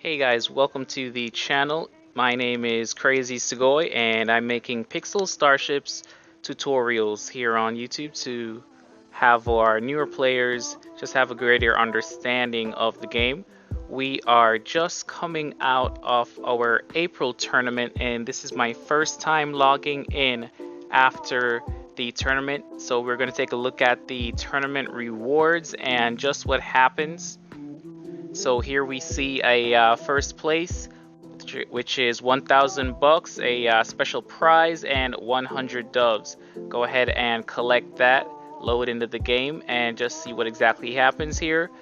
Hey guys, welcome to the channel. My name is Crazy Sugoi and I'm making Pixel Starships tutorials here on YouTube to have our newer players just have a greater understanding of the game. We are just coming out of our April tournament and this is my first time logging in after the tournament. So we're going to take a look at the tournament rewards and just what happens. So here we see a first place, which is 1,000 bucks, a special prize, and 100 doves. Go ahead and collect that, load into the game, and just see what exactly happens here.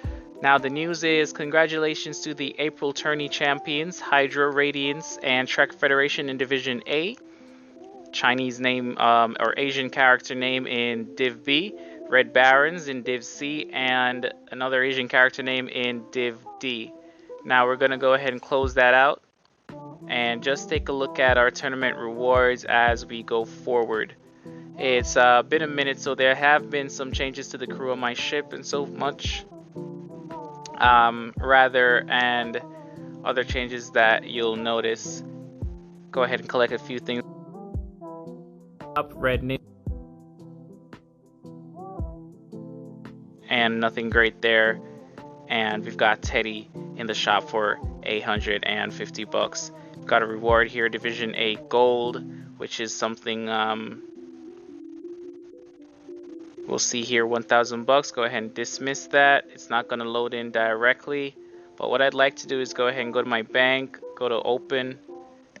Now the news is congratulations to the April tourney champions, Hydra Radiance and Trek Federation in Division A. Chinese name or Asian character name in Div B, Red Barons in Div C, and another Asian character name in Div D. Now we're going to go ahead and close that out and just take a look at our tournament rewards as we go forward. It's been a minute, so there have been some changes to the crew of my ship and so much and other changes that you'll notice. Go ahead and collect a few things. Up red and nothing great there, and we've got Teddy in the shop for 850 bucks. We've got a reward here, Division A gold, which is something we'll see here, 1,000 bucks. Go ahead and dismiss that. It's not going to load in directly, but what I'd like to do is go ahead and go to my bank, go to open,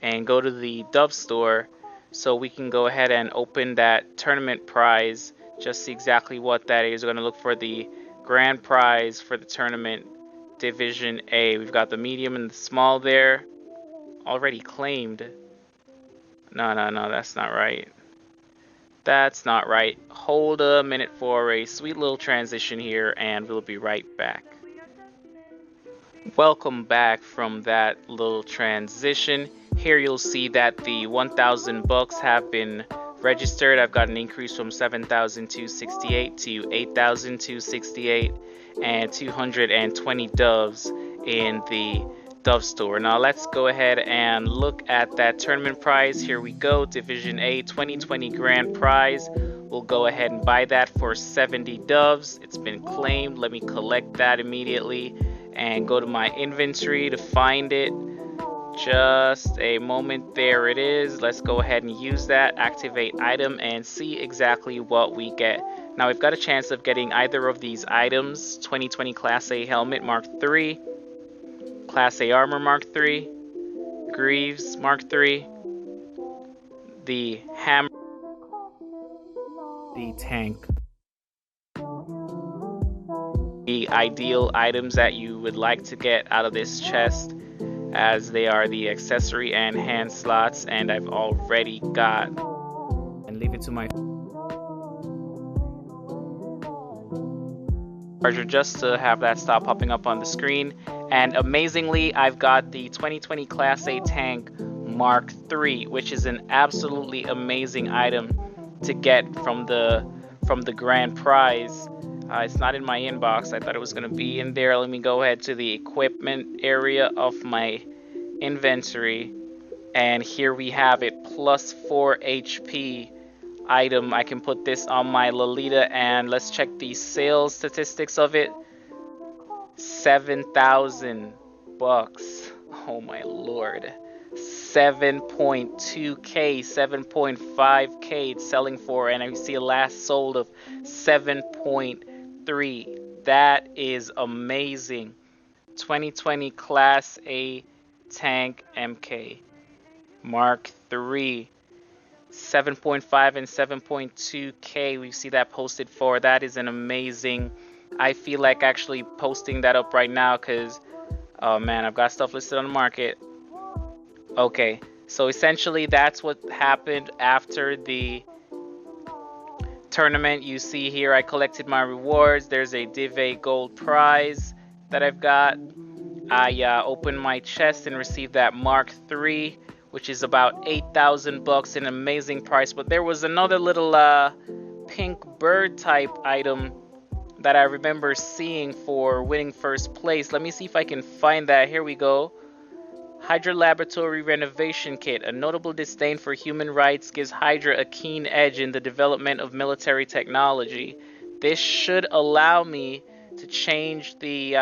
and go to the Dove store so we can go ahead and open that tournament prize. Just see exactly what that is. We're going to look for the grand prize for the tournament, Division A. We've got the medium and the small there. Already claimed. No, that's not right. That's not right. Hold a minute for a sweet little transition here and we'll be right back. Welcome back from that little transition. Here you'll see that the 1,000 bucks have been registered. I've got an increase from 7,268 to 8,268 and 220 doves in the Dove store. Now let's go ahead and look at that tournament prize. Here we go, Division A 2020 grand prize. We'll go ahead and buy that for 70 doves. It's been claimed. Let me collect that immediately and go to my inventory to find it. Just a moment, there it is. Let's go ahead and use that, activate item, and see exactly what we get. Now we've got a chance of getting either of these items: 2020 Class A Helmet Mark III, Class A Armor Mark III, Greaves Mark III, the Hammer, the Tank. The ideal items that you would like to get out of this chest, as they are the accessory and hand slots, and I've already got, and leave it to my charger just to have that stop popping up on the screen. And amazingly, I've got the 2020 Class A Tank Mark III, which is an absolutely amazing item to get from the grand prize. It's not in my inbox. I thought it was going to be in there. Let me go ahead to the equipment area of my inventory. And here we have it, plus 4 HP item. I can put this on my Lolita and let's check the sales statistics of it. 7,000 bucks. Oh my lord. 7.2k, 7.5k it's selling for, and I see a last sold of 7.3. That is amazing. 2020 Class A Tank MK Mark III, 7.5 and 7.2k. We see that posted for. That is an amazing. I feel like actually posting that up right now because, oh man, I've got stuff listed on the market. Okay, so essentially that's what happened after the tournament. You see here I collected my rewards. There's a Div A gold prize that I've got. I opened my chest and received that Mark III, which is about 8,000 bucks, an amazing price. But there was another little pink bird type item that I remember seeing for winning first place. Let me see if I can find that. Here we go. Hydra Laboratory Renovation Kit. A notable disdain for human rights gives Hydra a keen edge in the development of military technology. This should allow me to change the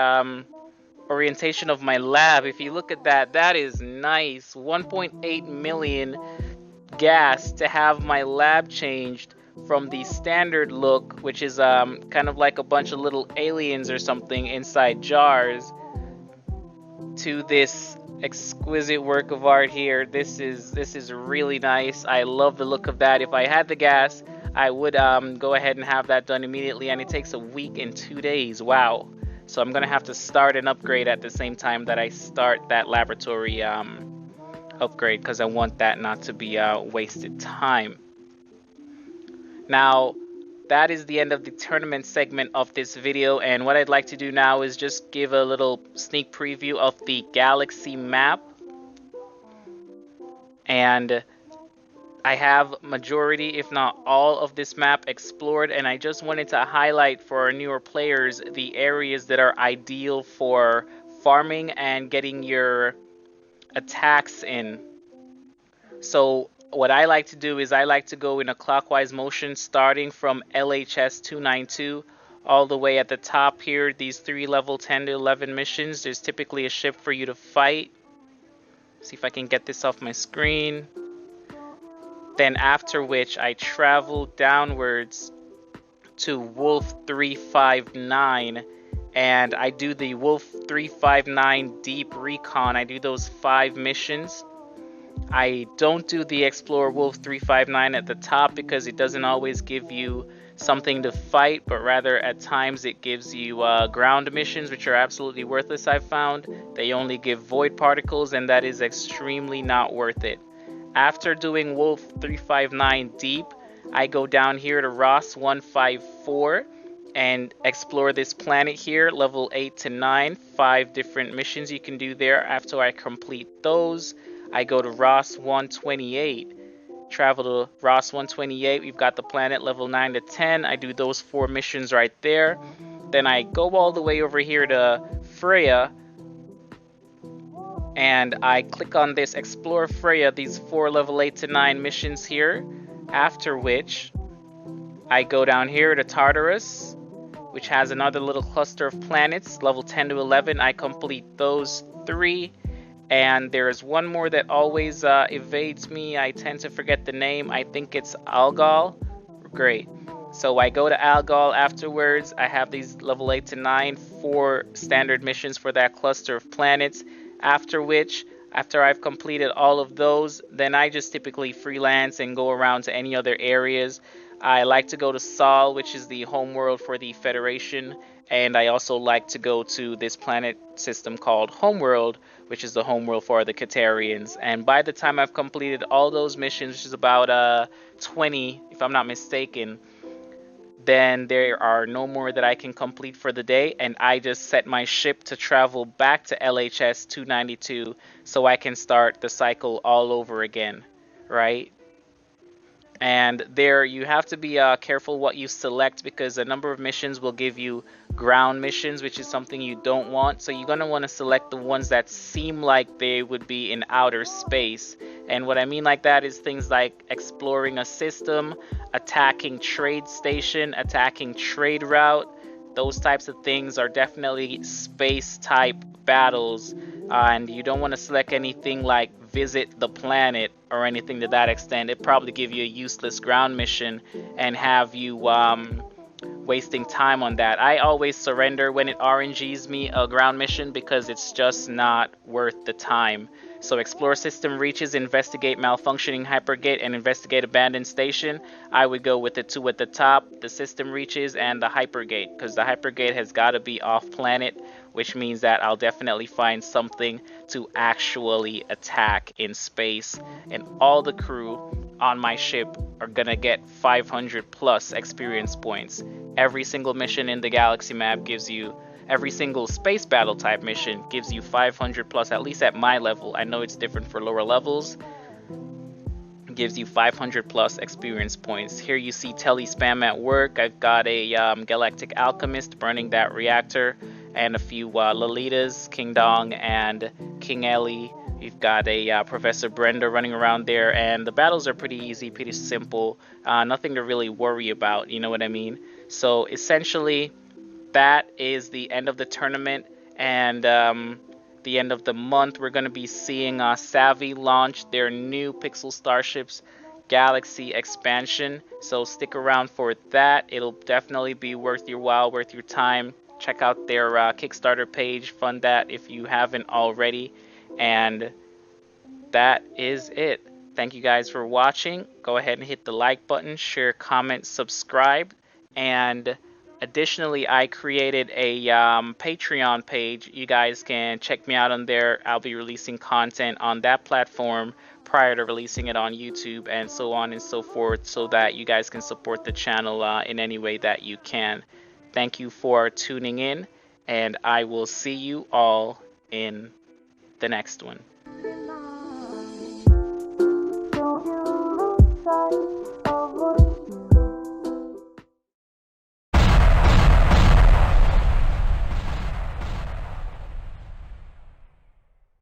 orientation of my lab. If you look at that, that is nice. 1.8 million gas to have my lab changed from the standard look, which is kind of like a bunch of little aliens or something inside jars, to this exquisite work of art here. This is really nice. I love the look of that. If I had the gas, I would go ahead and have that done immediately, and it takes a week and 2 days. Wow. So I'm gonna have to start an upgrade at the same time that I start that laboratory upgrade, because I want that not to be wasted time. Now, that is the end of the tournament segment of this video, and what I'd like to do now is just give a little sneak preview of the galaxy map. And I have majority, if not all, of this map explored, and I just wanted to highlight for our newer players the areas that are ideal for farming and getting your attacks in. So what I like to do is I like to go in a clockwise motion, starting from LHS 292 all the way at the top here. These 3 level 10 to 11 missions, there's typically a ship for you to fight. See if I can get this off my screen. Then after which I travel downwards to Wolf 359, and I do the Wolf 359 Deep Recon. I do those 5 missions. I don't do the Explore Wolf 359 at the top because it doesn't always give you something to fight, but rather at times it gives you ground missions, which are absolutely worthless. I've found they only give void particles, and that is extremely not worth it. After doing Wolf 359 Deep, I go down here to Ross 154 and explore this planet here, level 8 to 9, 5 different missions you can do there. After I complete those, I go to Ross 128. Travel to Ross 128, we've got the planet level 9 to 10. I do those 4 missions right there. Then I go all the way over here to Freya, and I click on this Explore Freya, these 4 level 8 to 9 missions here. After which, I go down here to Tartarus, which has another little cluster of planets, level 10 to 11. I complete those 3. And there's one more that always evades me. I tend to forget the name. I think it's Algol. Great. So I go to Algol afterwards. I have these level 8 to 9, 4 standard missions for that cluster of planets. After which, after I've completed all of those, then I just typically freelance and go around to any other areas. I like to go to Sol, which is the homeworld for the Federation, and I also like to go to this planet system called Homeworld, which is the homeworld for the Katarians. And by the time I've completed all those missions, which is about 20, if I'm not mistaken, then there are no more that I can complete for the day, and I just set my ship to travel back to LHS 292 so I can start the cycle all over again, right? And there you have to be careful what you select, because a number of missions will give you ground missions, which is something you don't want. So you're going to want to select the ones that seem like they would be in outer space. And what I mean like that is things like exploring a system, attacking trade station, attacking trade route. Those types of things are definitely space type battles, and you don't want to select anything like visit the planet or anything to that extent. It probably give you a useless ground mission and have you wasting time on that. I always surrender when it RNGs me a ground mission because it's just not worth the time. So explore system reaches, investigate malfunctioning hypergate, and investigate abandoned station. I would go with the 2 at the top, the system reaches and the hypergate, because the hypergate has got to be off planet, which means that I'll definitely find something to actually attack in space. And all the crew on my ship are gonna get 500 plus experience points. Every single mission in the galaxy map gives you, every single space battle type mission gives you 500 plus, at least at my level. I know it's different for lower levels. It gives you 500 plus experience points. Here you see Telly Spam at work. I've got a Galactic Alchemist burning that reactor, and a few Lolitas, King Dong and King Ellie We've got a Professor Brenda running around there, and the battles are pretty easy, pretty simple. Nothing to really worry about, you know what I mean? So essentially, that is the end of the tournament, and the end of the month, we're going to be seeing Savvy launch their new Pixel Starships Galaxy expansion. So stick around for that. It'll definitely be worth your while, worth your time. Check out their Kickstarter page, fund that if you haven't already. And that is it. Thank you guys for watching. Go ahead and hit the like button, share, comment, subscribe, and additionally, I created a Patreon page. You guys can check me out on there. I'll be releasing content on that platform prior to releasing it on YouTube and so on and so forth, so that you guys can support the channel in any way that you can. Thank you for tuning in, and I will see you all in the next one.